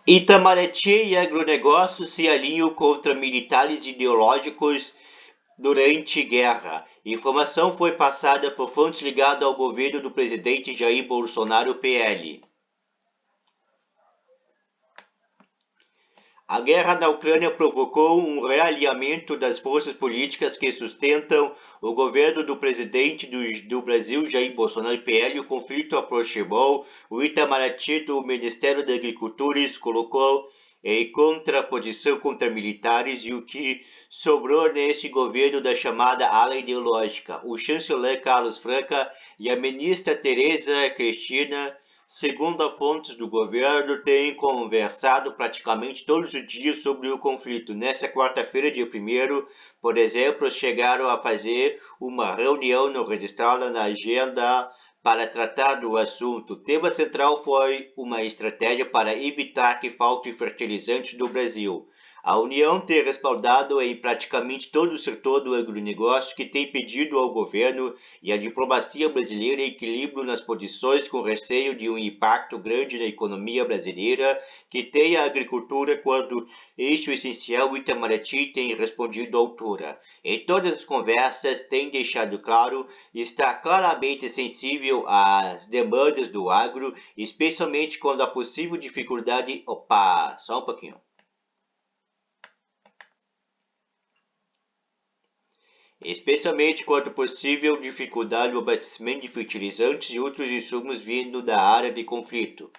Itamaraty e agronegócio se alinham contra militares ideológicos durante guerra. Informação foi passada por fontes ligadas ao governo do presidente Jair Bolsonaro PL. A guerra na Ucrânia provocou um realinhamento das forças políticas que sustentam o governo do presidente do Brasil, Jair Bolsonaro PL. O conflito aproximou o Itamaraty do Ministério da Agricultura e colocou em contraposição contra militares e o que sobrou neste governo da chamada ala ideológica. O chanceler Carlos Franca e a ministra Tereza Cristina, segundo fontes do governo, têm conversado praticamente todos os dias sobre o conflito. Nesta quarta-feira, dia 1º, por exemplo, chegaram a fazer uma reunião não registrada na agenda para tratar do assunto. O tema central foi uma estratégia para evitar que falte fertilizantes do Brasil. A União tem respaldado em praticamente todo o setor do agronegócio, que tem pedido ao governo e à diplomacia brasileira equilíbrio nas posições, com receio de um impacto grande na economia brasileira que tem a agricultura quando eixo essencial. O Itamaraty tem respondido à altura. Em todas as conversas tem deixado claro está claramente sensível às demandas do agro, especialmente quando há possível dificuldade. Opa, só um pouquinho. Especialmente quando possível dificuldade no abastecimento de fertilizantes e outros insumos vindo da área de conflito.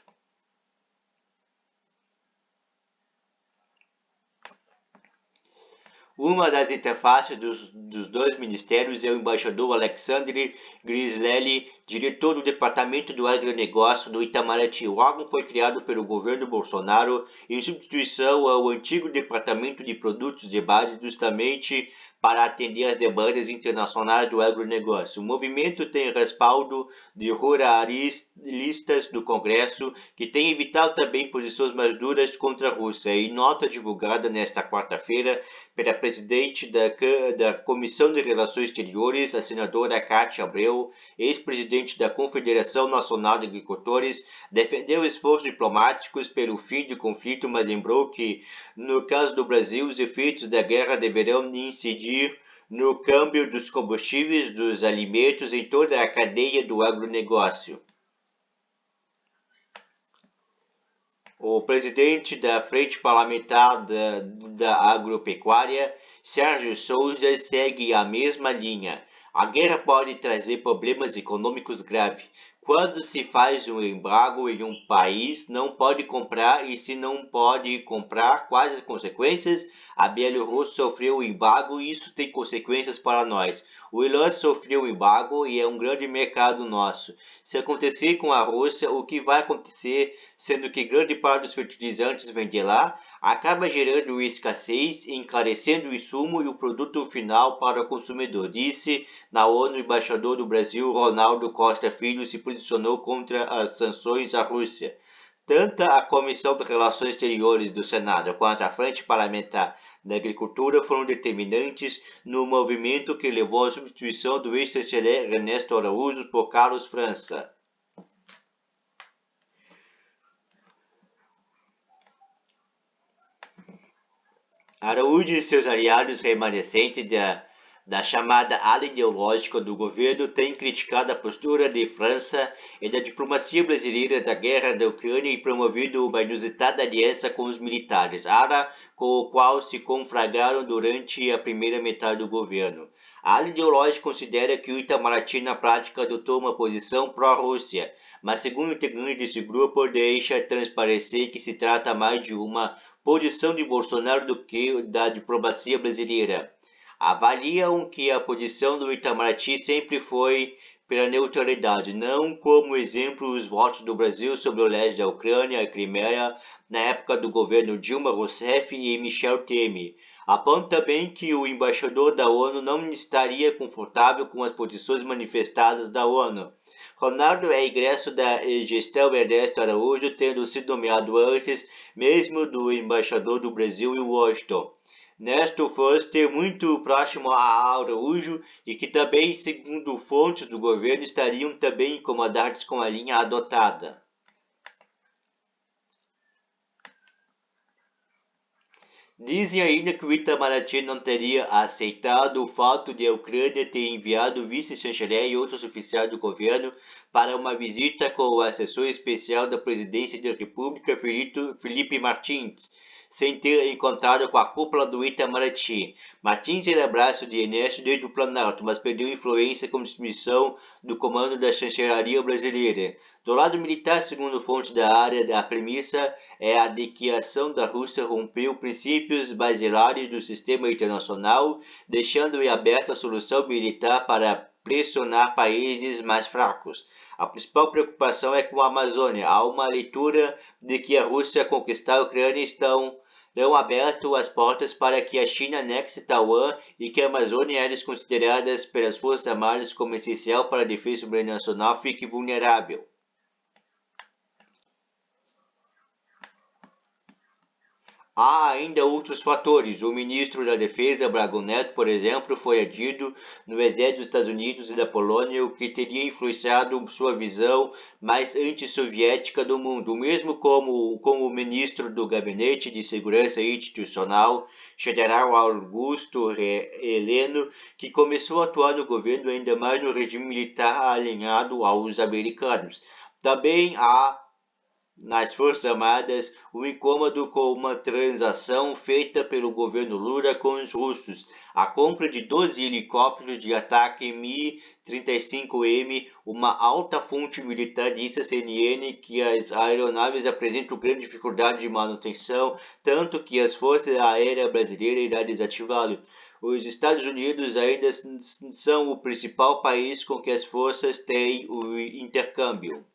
Uma das interfaces dos dois ministérios é o embaixador Alexandre Grislelli, diretor do Departamento do Agronegócio do Itamaraty. O órgão foi criado pelo governo Bolsonaro em substituição ao antigo Departamento de Produtos de Base, justamente para atender às demandas internacionais do agronegócio. O movimento tem respaldo de ruralistas do Congresso, que tem evitado também posições mais duras contra a Rússia. Em nota divulgada nesta quarta-feira pela presidente da Comissão de Relações Exteriores, a senadora Cátia Abreu, ex-presidente da Confederação Nacional de Agricultores, defendeu esforços diplomáticos pelo fim do conflito, mas lembrou que, no caso do Brasil, os efeitos da guerra deverão incidir no câmbio dos combustíveis, dos alimentos, em toda a cadeia do agronegócio. O presidente da Frente Parlamentar da Agropecuária, Sérgio Souza, segue a mesma linha. A guerra pode trazer problemas econômicos graves. Quando se faz um embargo em um país, não pode comprar, e se não pode comprar, quais as consequências? A Bielorrússia sofreu um embargo e isso tem consequências para nós. O Irã sofreu um embargo e é um grande mercado nosso. Se acontecer com a Rússia, o que vai acontecer, sendo que grande parte dos fertilizantes vem de lá, acaba gerando escassez, encarecendo o insumo e o produto final para o consumidor, disse na ONU o embaixador do Brasil, Ronaldo Costa Filho, se posicionou contra as sanções à Rússia. Tanto a Comissão de Relações Exteriores do Senado quanto a Frente Parlamentar da Agricultura foram determinantes no movimento que levou à substituição do ex-chanceler Ernesto Araújo por Carlos França. Araújo e seus aliados remanescentes da chamada ala ideológica do governo têm criticado a postura de França e da diplomacia brasileira da guerra da Ucrânia e promovido uma inusitada aliança com os militares, ala com o qual se conflagraram durante a primeira metade do governo. A ala ideológica considera que o Itamaraty na prática adotou uma posição pró-Rússia, mas segundo integrante desse grupo deixa transparecer que se trata mais de uma posição de Bolsonaro do que da diplomacia brasileira. Avaliam que a posição do Itamaraty sempre foi pela neutralidade, não como exemplo os votos do Brasil sobre o leste da Ucrânia e Crimeia na época do governo Dilma Rousseff e Michel Temer. Aponta também que o embaixador da ONU não estaria confortável com as posições manifestadas da ONU. Ronaldo é egresso da gestão Ernesto Araújo, tendo sido nomeado antes mesmo do embaixador do Brasil em Washington. Néstor Foster, muito próximo a Araújo, e que também, segundo fontes do governo, estariam também incomodados com a linha adotada. Dizem ainda que o Itamaraty não teria aceitado o fato de a Ucrânia ter enviado o vice-chanceler e outros oficiais do governo para uma visita com o assessor especial da Presidência da República, Felipe Martins, sem ter encontrado com a cúpula do Itamaraty. Martins era braço de Ernesto desde o Planalto, mas perdeu influência com dismissão do comando da chancelaria brasileira. Do lado militar, segundo fontes da área, a premissa é a de que a ação da Rússia rompeu princípios basilares do sistema internacional, deixando em aberto a solução militar para pressionar países mais fracos. A principal preocupação é com a Amazônia. Há uma leitura de que a Rússia conquistar a Ucrânia estão aberto as portas para que a China anexe Taiwan e que a Amazônia, áreas consideradas pelas Forças Armadas como essencial para a defesa sobrenacional, fique vulnerável. Há ainda outros fatores. O ministro da Defesa, Braga Neto, por exemplo, foi adido no exército dos Estados Unidos e da Polônia, o que teria influenciado sua visão mais antissoviética do mundo, mesmo como o ministro do Gabinete de Segurança Institucional, General Augusto Heleno, que começou a atuar no governo ainda mais no regime militar alinhado aos americanos. Também há nas Forças Armadas o incômodo com uma transação feita pelo governo Lula com os russos, a compra de 12 helicópteros de ataque Mi-35M, uma alta fonte militar disse à CNN que as aeronaves apresentam grande dificuldade de manutenção, tanto que as Forças Aéreas Brasileiras irão desativá-lo. Os Estados Unidos ainda são o principal país com que as forças têm o intercâmbio.